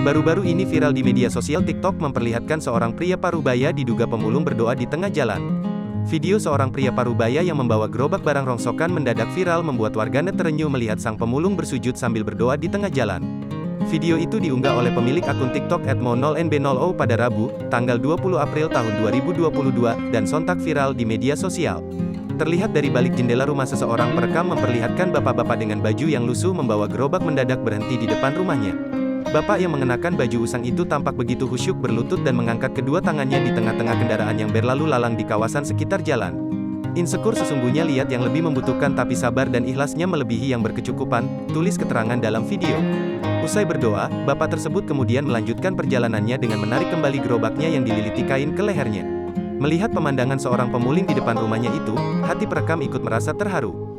Baru-baru ini viral di media sosial TikTok memperlihatkan seorang pria parubaya diduga pemulung berdoa di tengah jalan. Video seorang pria parubaya yang membawa gerobak barang rongsokan mendadak viral membuat warganet terenyuh melihat sang pemulung bersujud sambil berdoa di tengah jalan. Video itu diunggah oleh pemilik akun TikTok @mo0nb0o pada Rabu, tanggal 20 April tahun 2022, dan sontak viral di media sosial. Terlihat dari balik jendela rumah seseorang perekam memperlihatkan bapak-bapak dengan baju yang lusuh membawa gerobak mendadak berhenti di depan rumahnya. Bapak yang mengenakan baju usang itu tampak begitu khusyuk berlutut dan mengangkat kedua tangannya di tengah-tengah kendaraan yang berlalu lalang di kawasan sekitar jalan. Insecure sesungguhnya lihat yang lebih membutuhkan tapi sabar dan ikhlasnya melebihi yang berkecukupan, tulis keterangan dalam video. Usai berdoa, bapak tersebut kemudian melanjutkan perjalanannya dengan menarik kembali gerobaknya yang dililiti kain ke lehernya. Melihat pemandangan seorang pemuling di depan rumahnya itu, hati perekam ikut merasa terharu.